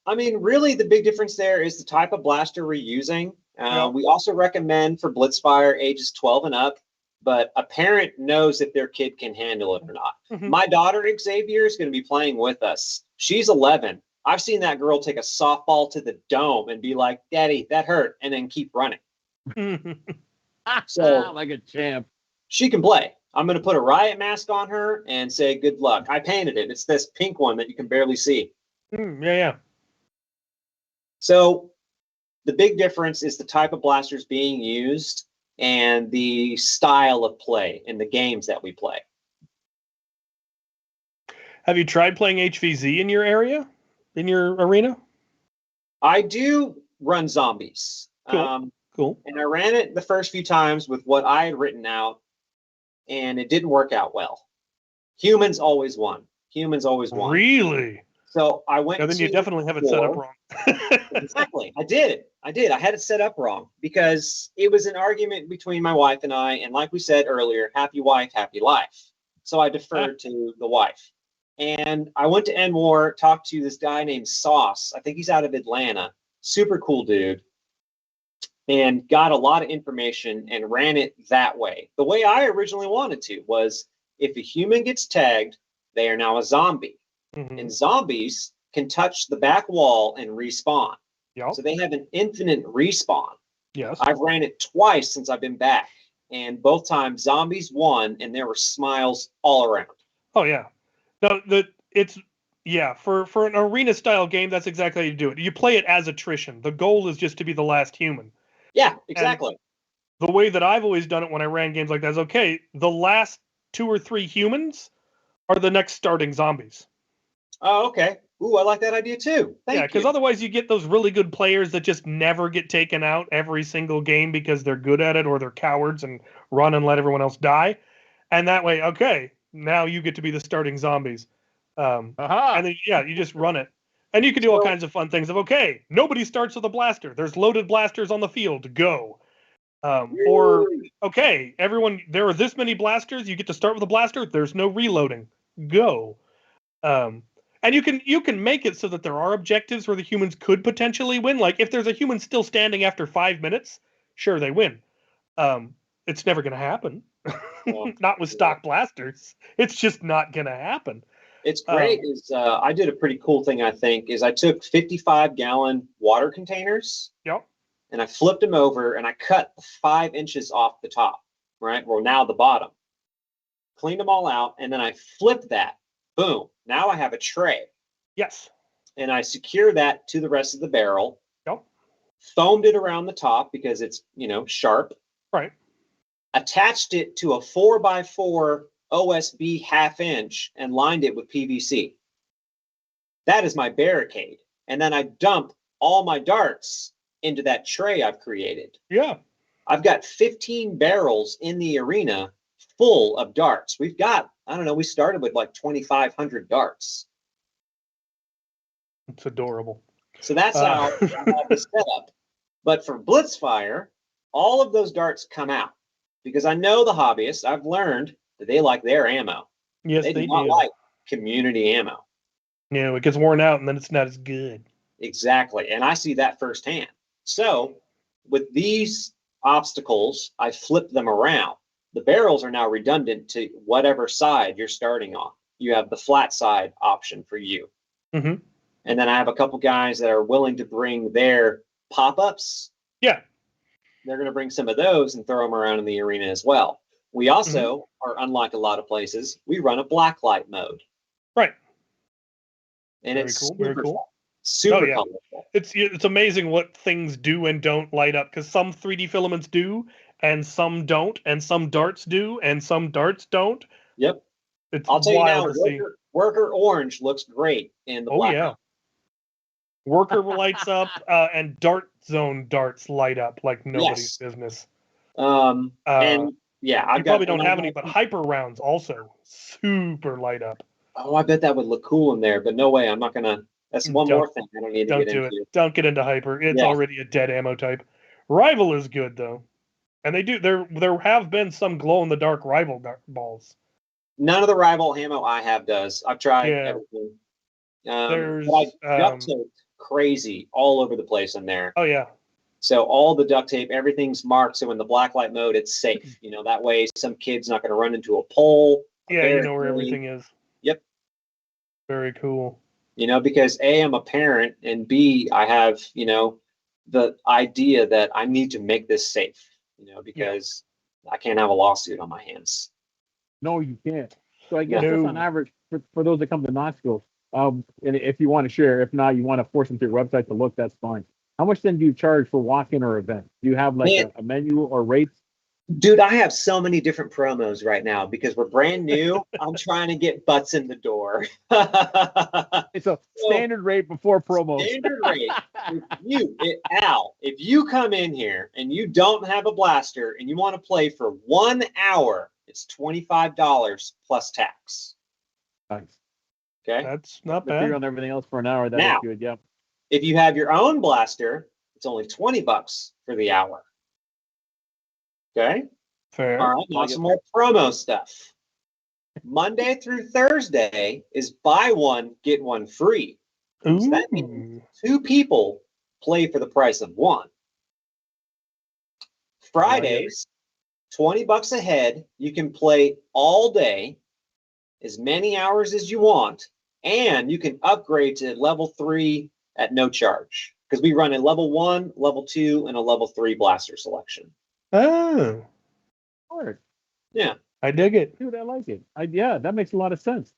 I mean, really, the big difference there is the type of blaster we're using. Yeah. We also recommend for Blitzfire ages 12 and up, but a parent knows if their kid can handle it or not. Mhm. My daughter, Xavier, is going to be playing with us. She's 11. I've seen that girl take a softball to the dome and be like, Daddy, that hurt, and then keep running. So like a champ. she can play. I'm going to put a riot mask on her and say, good luck. I painted it. It's this pink one that you can barely see. Yeah. So the big difference is the type of blasters being used and the style of play in the games that we play. Have you tried playing HVZ in your area, in your arena? I do run zombies. Cool. Cool. And I ran it the first few times with what I had written out, and it didn't work out well. Humans always won. Really? So I went. Then you definitely have it set up wrong. Exactly. I did. I had it set up wrong because it was an argument between my wife and I. And like we said earlier, happy wife, happy life. So I deferred to the wife. And I went to N-War, talked to this guy named Sauce. I think he's out of Atlanta. Super cool dude. And got a lot of information and ran it that way. The way I originally wanted to was if a human gets tagged, they are now a zombie. Mhm. And zombies can touch the back wall and respawn. Yep. So they have an infinite respawn. Yes. I've ran it twice since I've been back. And both times zombies won and there were smiles all around. Oh yeah. No, for an arena style game, that's exactly how you do it. You play it as attrition. The goal is just to be the last human. Yeah, exactly. And the way that I've always done it when I ran games like that is, okay, the last 2 or 3 humans are the next starting zombies. Oh, okay. Ooh, I like that idea too. Thank you. Because otherwise you get those really good players that just never get taken out every single game because they're good at it or they're cowards and run and let everyone else die. And that way, okay, now you get to be the starting zombies. And then, you just run it. And you can do all kinds of fun things of, okay, nobody starts with a blaster. There's loaded blasters on the field. Go. Or, okay, everyone, there are this many blasters. You get to start with a blaster. There's no reloading. Go. And you can make it so that there are objectives where the humans could potentially win. Like if there's a human still standing after 5 minutes, sure, they win. It's never going to happen. Not with stock blasters. It's just not going to happen. It's great. I did a pretty cool thing, I think, is I took 55-gallon water containers. Yep. And I flipped them over and I cut 5 inches off the top, right? Well, now the bottom. Cleaned them all out and then I flipped that. Boom. Now I have a tray. Yes. And I secure that to the rest of the barrel. Yep. Foamed it around the top because it's, sharp. Right. Attached it to a 4x4 OSB 1/2 inch and lined it with PVC. That is my barricade. And then I dump all my darts into that tray I've created. Yeah. I've got 15 barrels in the arena full of darts. We've got, we started with like 2,500 darts. It's adorable. So that's how I have the setup. But for Blitzfire, all of those darts come out because I know the hobbyists. I've learned that they like their ammo. Yes, they do not like community ammo. Yeah, it gets worn out and then it's not as good. Exactly. And I see that firsthand. So with these obstacles, I flip them around. The barrels are now redundant to whatever side you're starting on. You have the flat side option for you. Mm-hmm. And then I have a couple guys that are willing to bring their pop-ups. Yeah. They're going to bring some of those and throw them around in the arena as well. We also are, unlike a lot of places, we run a blacklight mode. Right. And very it's cool. super Very cool. fun. Super colorful. It's amazing what things do and don't light up because some 3D filaments do and some don't and some darts do and some darts don't. Yep. I'll tell you now, Worker Orange looks great in the black. Yeah. Worker lights up and Dart Zone darts light up like nobody's business. And yeah, you probably don't have any, but hyper rounds also super light up. Oh, I bet that would look cool in there, but no way. I'm not gonna. That's one more thing I don't need to get into. Don't get into hyper. It's already a dead ammo type. Rival is good though. And they do. There have been some glow in the dark rival balls. None of the rival ammo I have does. I've tried Yeah. everything. There's But I duct tape crazy all over the place in there. oh yeah. So all the duct tape, everything's marked. So in the blacklight mode, it's safe. You know, that way some kid's not going to run into a pole. Yeah, you know where everything is. Yep. Very cool. You know, because A, I'm a parent, and B, I have, you know, the idea that I need to make this safe, you know, because I can't have a lawsuit on my hands. No, you can't. So I guess No. just on average, for those that come to Knoxville, and if you want to share, if not, you want to force them to your website to look, that's fine. How much then do you charge for walk-in or event? Do you have like a menu or rates? Dude, I have so many different promos right now because we're brand new. I'm trying to get butts in the door. It's a standard rate before promos. Standard rate. If you come in here and you don't have a blaster and you want to play for 1 hour, it's $25 plus tax. Nice. Okay. That's not Material bad. and everything else for an hour. That Now, is good. Yep. If you have your own blaster, it's only $20 for the hour. Okay. Fair. All right. Now some more promo stuff. Monday through Thursday is buy one, get one free. Ooh. So that means 2 people play for the price of 1. Fridays, $20 a head. You can play all day, as many hours as you want, and you can upgrade to level 3 at no charge because we run a level 1, level 2, and a level 3 blaster selection. Oh, Word. Yeah. I dig it. Dude, I like it. Yeah, that makes a lot of sense.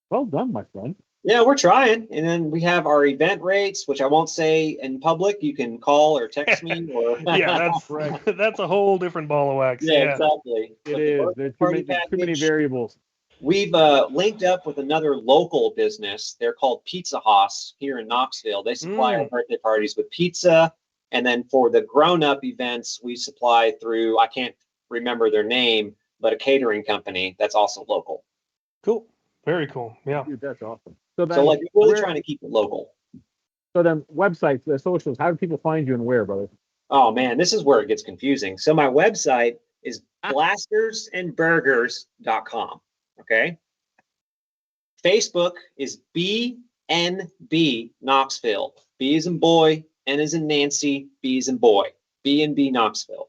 Well done, my friend. Yeah, we're trying. And then we have our event rates, which I won't say in public. You can call or text me. Or Yeah, that's a whole different ball of wax. yeah, exactly. It But is. the There's party too many package, variables. We've linked up with another local business. They're called Pizza Haus here in Knoxville. They supply our birthday parties with pizza. And then for the grown-up events, we supply through, I can't remember their name, but a catering company that's also local. Cool. Very cool. Yeah. Dude, that's awesome. So then, So like we're really trying to keep it local. So then, websites, the socials. How do people find you and where, brother? Oh man, this is where it gets confusing. So my website is blastersandburgers.com. Okay. Facebook is BNB Knoxville. B is in boy, N is in Nancy, B is in boy. BNB Knoxville.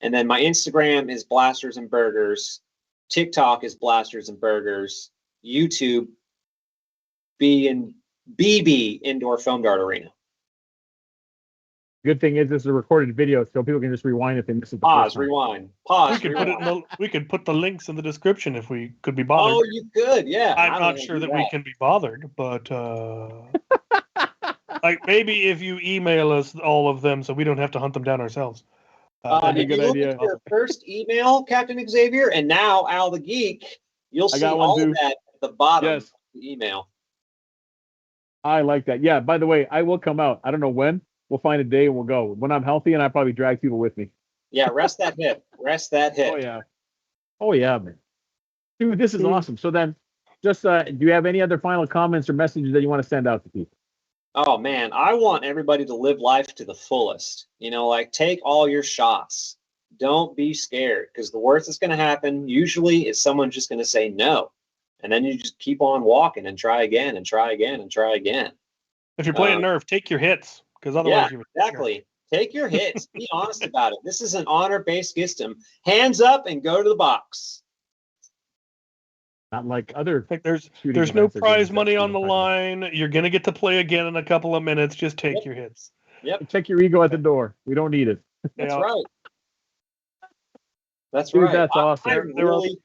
And then my Instagram is Blasters and Burgers. TikTok is Blasters and Burgers. YouTube, BB Indoor Foam Dart Arena. Good thing is this is a recorded video, so people can just rewind if they miss it. Pause, rewind. Pause. We could rewind. put the links in the description if we could be bothered. Oh, you could, yeah. I'm not sure that we can be bothered, but like maybe if you email us all of them, so we don't have to hunt them down ourselves. That'd be a if good you look idea. at your first email, Captain Xavier, and now Al the Geek, you'll see all of that at the bottom of the email. I like that. Yeah, by the way, I will come out. I don't know when. We'll find a day and we'll go. When I'm healthy, and I probably drag people with me. Yeah, rest that hip. Rest that hip. Oh, yeah. Oh, yeah, man. Dude, this is awesome. So then, just do you have any other final comments or messages that you want to send out to people? Oh, man, I want everybody to live life to the fullest. You know, like take all your shots. Don't be scared, because the worst that's going to happen usually is someone just going to say no. And then you just keep on walking and try again and try again and try again. If you're playing Nerf, take your hits. Because otherwise, exactly. Take your hits. Be honest about it. This is an honor-based system. Hands up and go to the box. Not like other. There's no prize money on the line. You're gonna get to play again in a couple of minutes. Just take your hits. Yep. Check your ego at the door. We don't need it. That's right. That's Dude, right. That's awesome. I'm really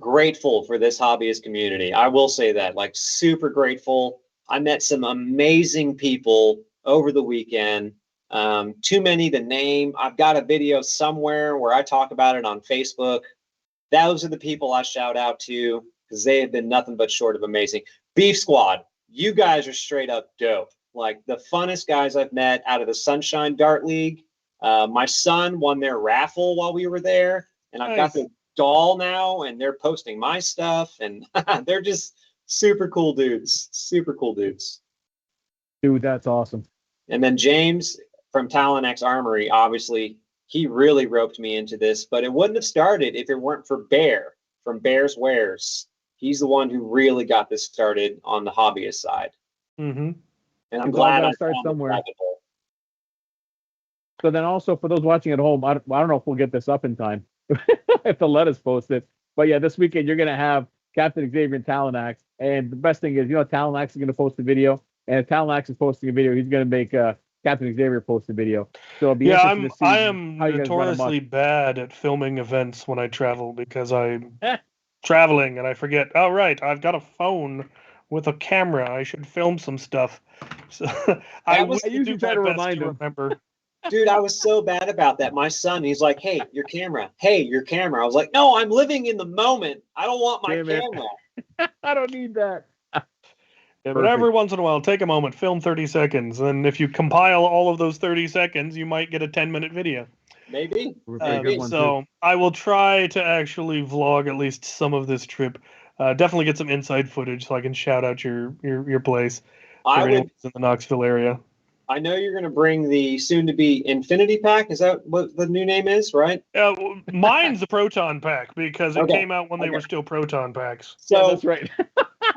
grateful for this hobbyist community. I will say that. Like, super grateful. I met some amazing people over the weekend. Too many to name. I've got a video somewhere where I talk about it on Facebook. Those are the people I shout out to because they have been nothing but short of amazing. Beef Squad, you guys are straight up dope. Like the funnest guys I've met out of the Sunshine Dart League. My son won their raffle while we were there, and I've got the doll now, and they're posting my stuff, and they're just super cool dudes. Super cool dudes. Dude, that's awesome. And then James from Talon X Armory, obviously he really roped me into this, but it wouldn't have started if it weren't for Bear from Bear's Wares. He's the one who really got this started on the hobbyist side. Mm-hmm. And I'm It's all glad gotta I start found the somewhere. rabbit hole. So then also for those watching at home, I don't know if we'll get this up in time if they'll let us post it. But yeah, this weekend you're gonna have Captain Xavier and Talanax. And the best thing is, Talanax is gonna post a video, and if Talanax is posting a video, he's gonna make Captain Xavier post a video. So it'll be interesting to see I am how you guys run amok. notoriously bad at filming events when I travel because I'm traveling and I forget. Oh, right, I've got a phone with a camera. I should film some stuff. So I usually try to remind him. Remember. Dude, I was so bad about that. My son, he's like, "Hey, your camera. Hey, your camera." I was like, "No, I'm living in the moment. I don't want my camera." I don't need that. Yeah, but every once in a while, take a moment, film 30 seconds, and if you compile all of those 30 seconds, you might get a 10-minute video. Maybe. So I will try to actually vlog at least some of this trip. Definitely get some inside footage so I can shout out your place for anyone who's in the Knoxville area. I know you're going to bring the soon-to-be Infinity Pack. Is that what the new name is, right? Mine's the Proton Pack because it came out when they were still Proton packs. So yeah, that's right.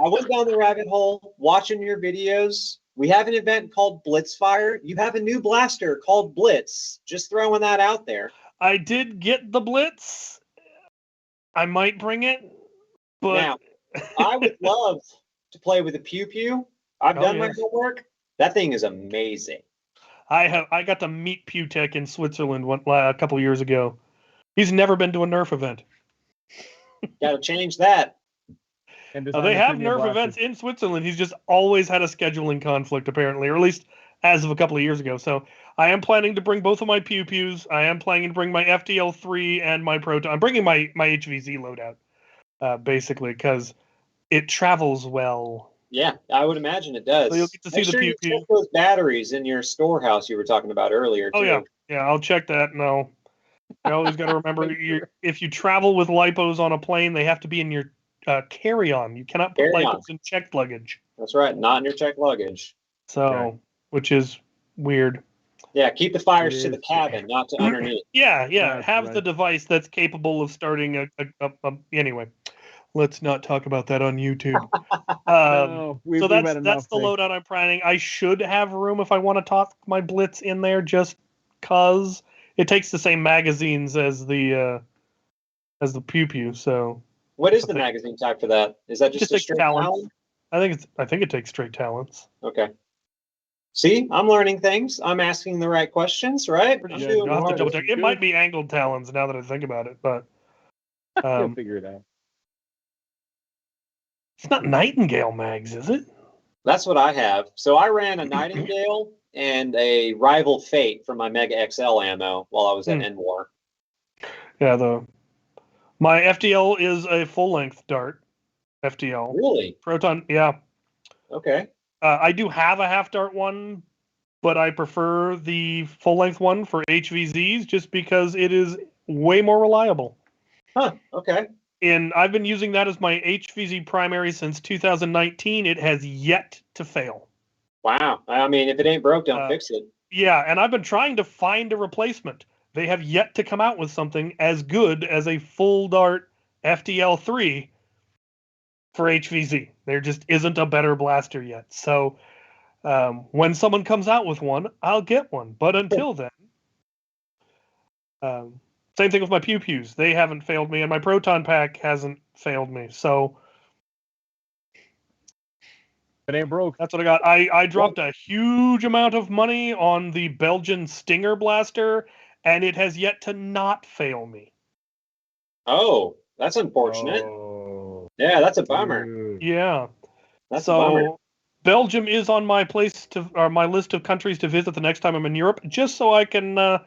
I went down the rabbit hole watching your videos. We have an event called Blitzfire. You have a new blaster called Blitz. Just throwing that out there. I did get the Blitz. I might bring it, but now I would love to play with a Pew Pew. I've done my homework. That thing is amazing. I got to meet Pewtech in Switzerland a couple years ago. He's never been to a Nerf event. Got to change that. And they have Nerf events in Switzerland. He's just always had a scheduling conflict, apparently, or at least as of a couple of years ago. So I am planning to bring both of my Pew Pews. I am planning to bring my FDL3 and my Proton. I'm bringing my HVZ loadout, basically, because it travels well. Yeah, I would imagine it does. So you'll get to see the Pew Pew. Check those batteries in your storehouse you were talking about earlier, too. Oh, yeah. I'll check that. No. You always got to remember, if you travel with lipos on a plane, they have to be in your carry-on. You cannot put lipos in checked luggage. That's right, not in your checked luggage. So, which is weird. Yeah, keep the fires to the cabin, not to underneath. Yeah. Have the device that's capable of starting anyway. Let's not talk about that on YouTube. So that's the loadout I'm planning. I should have room if I want to talk my Blitz in there, just cause it takes the same magazines as the Pew Pew. So what is the magazine type for that? Is that just a straight Talon? I think it takes straight Talons. Okay. See, I'm learning things. I'm asking the right questions, right? It might be angled Talons now that I think about it, but I'll figure it out. It's not Nightingale mags, is it? That's what I have. So I ran a Nightingale and a Rival Fate for my Mega XL ammo while I was at N-War. Yeah, my FDL is a full-length dart. FDL. Really? Proton, yeah. Okay. I do have a half-dart one, but I prefer the full-length one for HVZs just because it is way more reliable. Huh, okay. And I've been using that as my HVZ primary since 2019. It has yet to fail. Wow. I mean, if it ain't broke, don't fix it. Yeah, and I've been trying to find a replacement. They have yet to come out with something as good as a full dart FDL3 for HVZ. There just isn't a better blaster yet. So when someone comes out with one, I'll get one. But until then, same thing with my Pew Pews. They haven't failed me, and my Proton Pack hasn't failed me. So it ain't broke. That's what I got. I dropped a huge amount of money on the Belgian Stinger blaster, and it has yet to not fail me. Oh, that's unfortunate. Oh. Yeah, that's a bummer. Yeah. That's a bummer. Belgium is on my my list of countries to visit the next time I'm in Europe, just so I can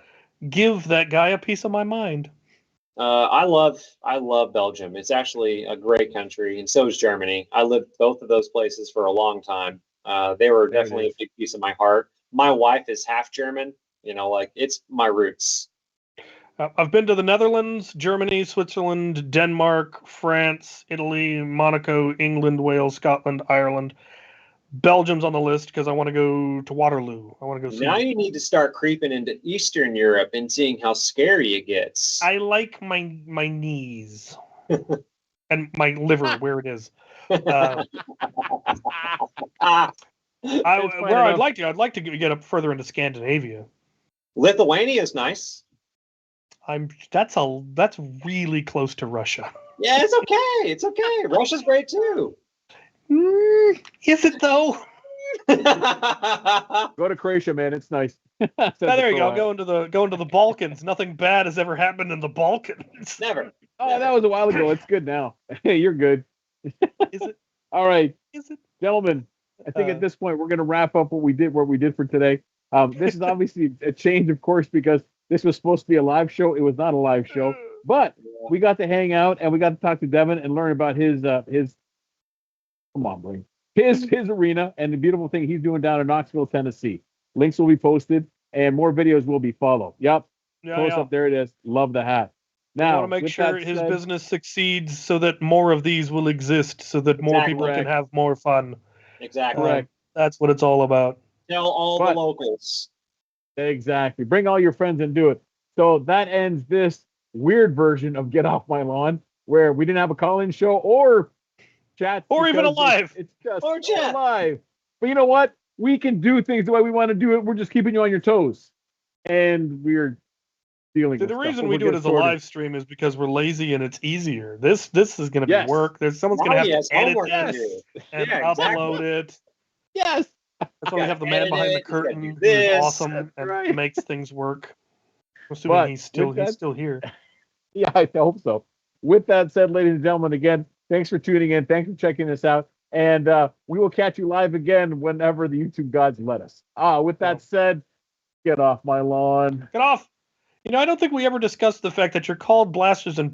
give that guy a piece of my mind. I love Belgium. It's actually a great country, and so is Germany. I lived both of those places for a long time. They were definitely a big piece of my heart. My wife is half German. It's my roots. I've been to the Netherlands, Germany, Switzerland, Denmark, France, Italy, Monaco, England, Wales, Scotland, Ireland. Belgium's on the list because I want to go to Waterloo. I want to go see. Now you need to start creeping into Eastern Europe and seeing how scary it gets. I like my knees and my liver where it is. Where I'd like to get up further into Scandinavia. Lithuania is nice. That's really close to Russia. Yeah, it's okay. It's okay. Russia's great too. Is it though? Go to Croatia, man. It's nice. There you go. Go into the Balkans. Nothing bad has ever happened in the Balkans. Never. Oh, that was a while ago. It's good now. Hey, you're good. Is it? All right. Is it? Gentlemen, I think at this point we're going to wrap up what we did for today. This is obviously a change, of course, because this was supposed to be a live show. It was not a live show, but we got to hang out and we got to talk to Devin and learn about his come on, Blaine. His arena and the beautiful thing he's doing down in Knoxville, Tennessee. Links will be posted and more videos will be followed. Yep. Close up. There it is. Love the hat. Now, I want to make sure his business succeeds so that more of these will exist, so that more people can have more fun. Exactly. Correct. That's what it's all about. Tell all the locals. Exactly. Bring all your friends and do it. So that ends this weird version of Get Off My Lawn, where we didn't have a call-in show or chat. Or even a live. It's just or chat. live. But you know what? We can do things the way we want to do it. We're just keeping you on your toes. And we're dealing with the reason stuff. we do it as a live stream is because we're lazy and it's easier. This is going to be work. Someone's going to have to edit this and upload it. Yes. That's why we have the man behind the curtain who is awesome and makes things work. I'm assuming he's still here. Yeah, I hope so. With that said, ladies and gentlemen, again, thanks for tuning in. Thanks for checking this out. And we will catch you live again whenever the YouTube gods let us. With that said, get off my lawn. Get off. I don't think we ever discussed the fact that you're called blasters and